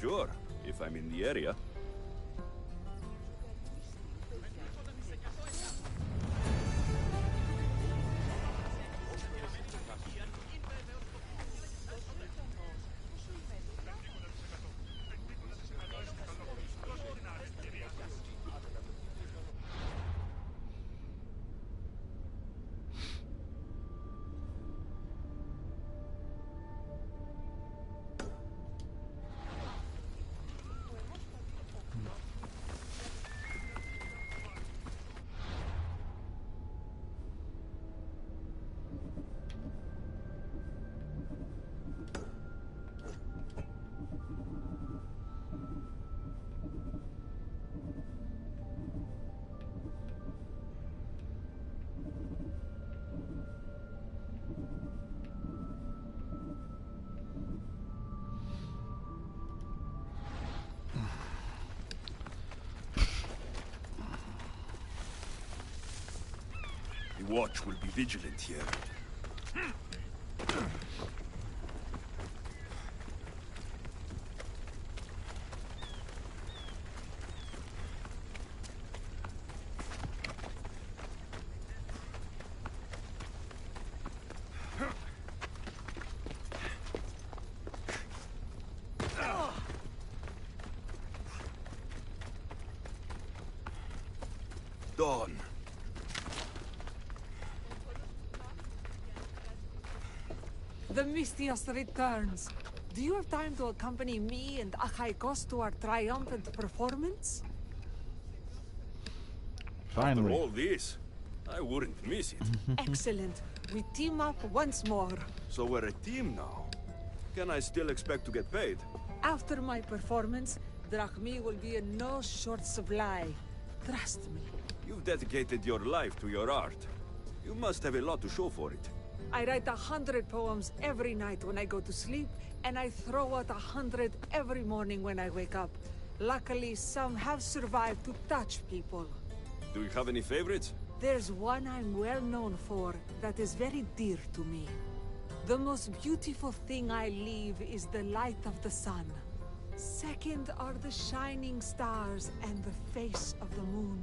Sure, if I'm in the area. The watch will be vigilant here. dawn. The Mistios returns. Do you have time to accompany me and Achaikos to our triumphant performance? Finally. After all this, I wouldn't miss it. Excellent. We team up once more. So we're a team now. Can I still expect to get paid? After my performance, drachmi will be in no short supply. Trust me. You've dedicated your life to your art. You must have a lot to show for it. I write 100 poems every night when I go to sleep, and I throw out 100 every morning when I wake up. Luckily, some have survived to touch people. Do you have any favorites? There's one I'm well known for that is very dear to me. The most beautiful thing I leave is the light of the sun. Second are the shining stars and the face of the moon.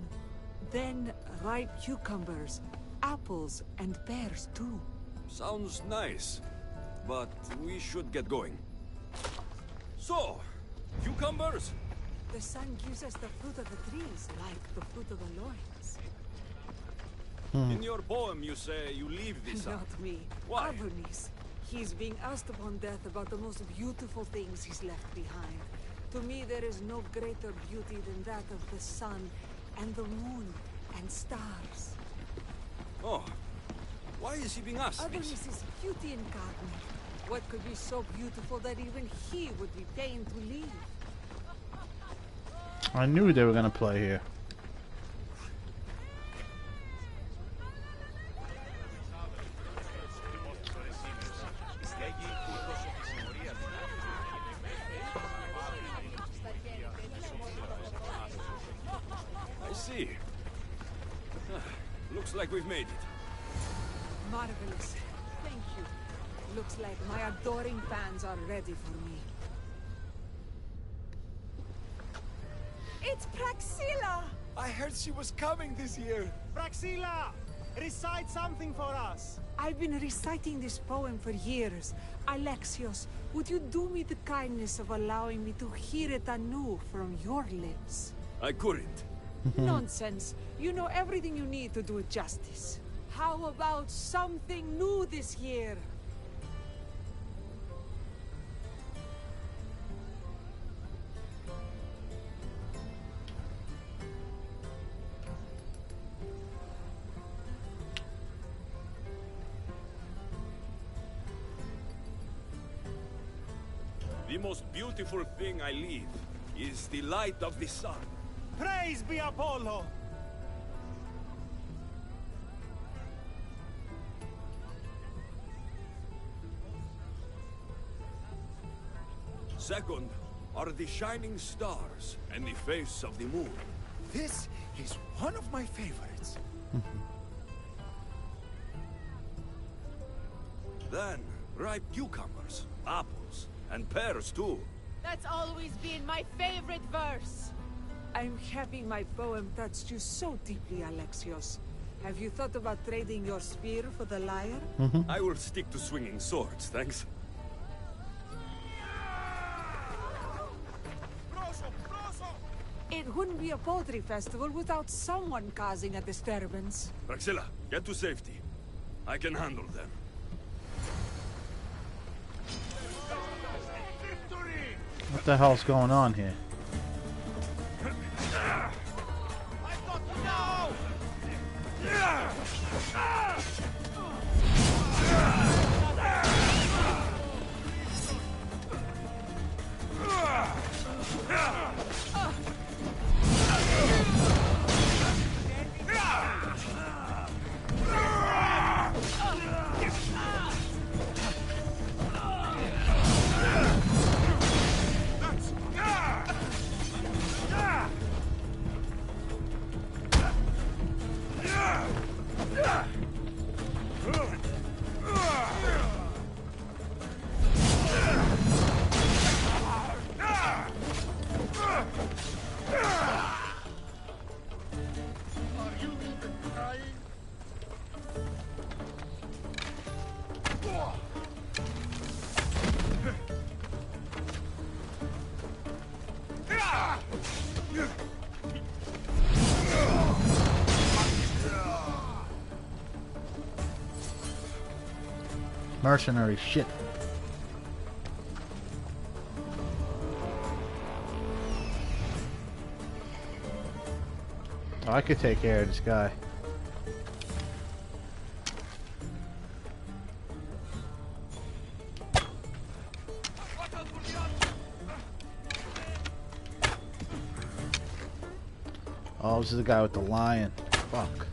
Then ripe cucumbers, apples, and pears too. Sounds nice, but we should get going. So, cucumbers? The sun gives us the fruit of the trees, like the fruit of the loins. In your poem, you say you leave this Not out. me. Why? Adonis. He's being asked upon death about the most beautiful things he's left behind. To me, there is no greater beauty than that of the sun, and the moon, and stars. Oh, why is he being asked Adonis this? is beauty incarnate. What could be so beautiful that even he would be pained to leave? I knew they were gonna play here. I see. Looks like we've made it. Marvelous. Thank you. Looks like my adoring fans are ready for me. It's Praxilla! I heard she was coming this year. Praxilla! Recite something for us. I've been reciting this poem for years. Alexios, would you do me the kindness of allowing me to hear it anew from your lips? I couldn't. Nonsense. You know everything you need to do it justice. How about something new this year? The most beautiful thing I leave is the light of the sun. Praise be Apollo! Second are the shining stars and the face of the moon. This is one of my favorites. Then, ripe cucumbers, apples, and pears too. That's always been my favorite verse. I'm happy my poem touched you so deeply, Alexios. Have you thought about trading your spear for the lyre? I will stick to swinging swords, thanks. It wouldn't be a poetry festival without someone causing a disturbance. Praxilla, get to safety. I can handle them. What the hell's going on here? mercenary shit. Oh, I could take care of this guy. Oh, this is the guy with the lion. Fuck.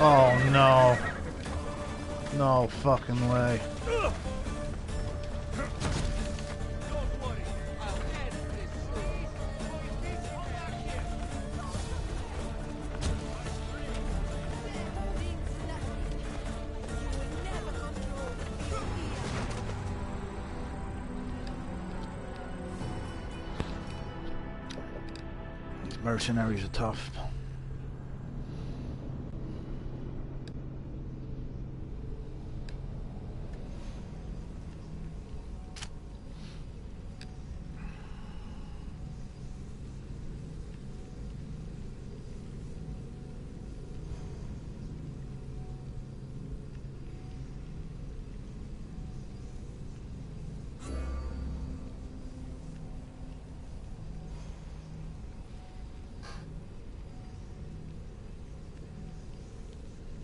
Oh no. No fucking way. These mercenaries are tough.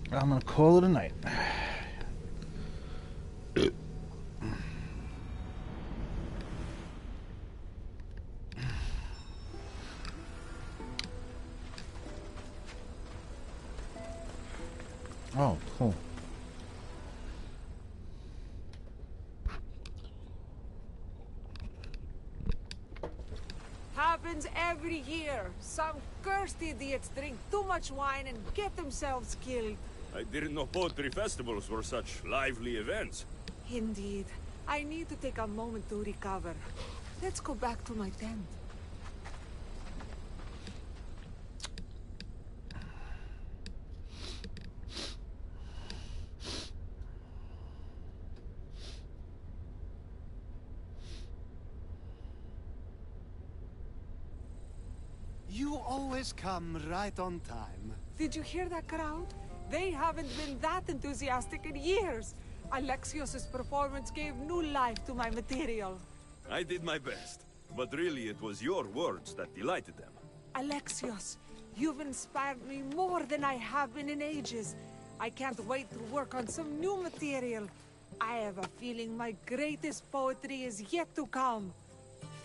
I'm gonna call it a night. Oh, cool. Happens every year. Some cursed idiots drink too much wine and get themselves killed. I didn't know poetry festivals were such lively events. Indeed. I need to take a moment to recover. Let's go back to my tent. You always come right on time. Did you hear that crowd? They haven't been that enthusiastic in years. Alexios' performance gave new life to my material. I did my best, but really it was your words that delighted them. Alexios, you've inspired me more than I have been in ages. I can't wait to work on some new material. I have a feeling my greatest poetry is yet to come.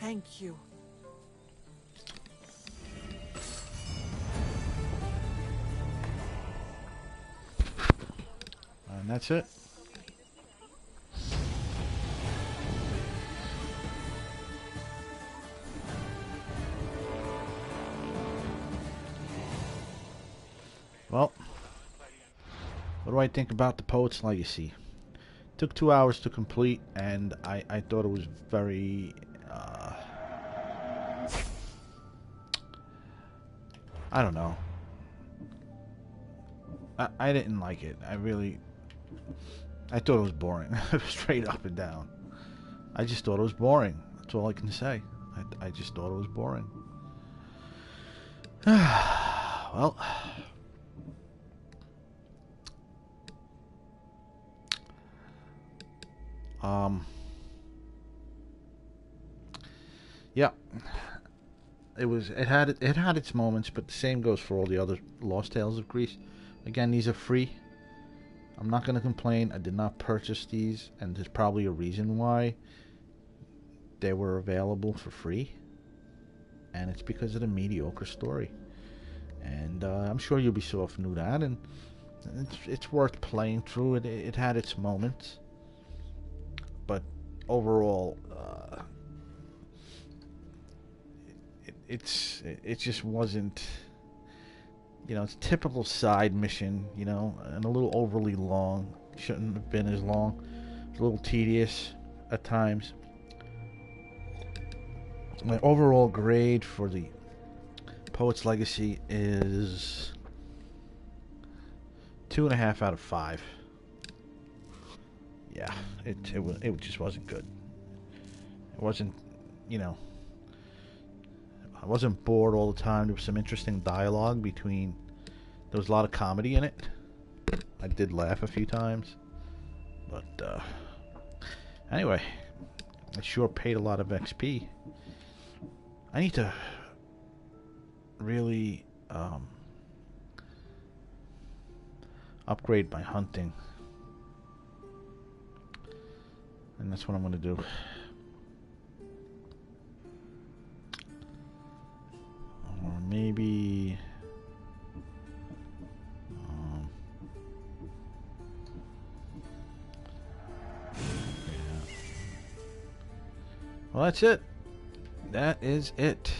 Thank you. And that's it. Well, what do I think about the Poet's Legacy? Took 2 hours to complete, and I thought it was very... I don't know. I didn't like it. I thought it was boring. Straight up and down. I just thought it was boring. That's all I can say. I just thought it was boring. Well... Yeah, it had its moments, but the same goes for all the other Lost Tales of Greece. Again, these are free. I'm not going to complain. I did not purchase these, and there's probably a reason why they were available for free, and it's because of the mediocre story. And I'm sure Ubisoft knew that, and it's worth playing through. It had its moments, but overall, it just wasn't, it's typical side mission, and a little overly long. Shouldn't have been as long. It's a little tedious at times. My overall grade for the Poet's Legacy is 2.5 out of 5. Yeah, it just wasn't good. It wasn't, I wasn't bored all the time. There was some interesting dialogue between... There was a lot of comedy in it. I did laugh a few times. But, anyway. I sure paid a lot of XP. I need to really, upgrade my hunting. And that's what I'm going to do. Or maybe... yeah. Well, that's it. That is it.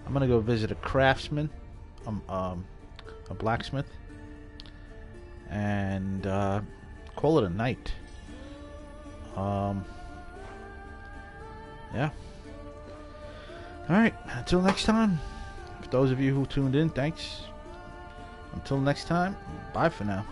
I'm gonna go visit a craftsman, a blacksmith, and call it a night. Yeah. Alright, until next time. For those of you who tuned in, thanks. Until next time, bye for now.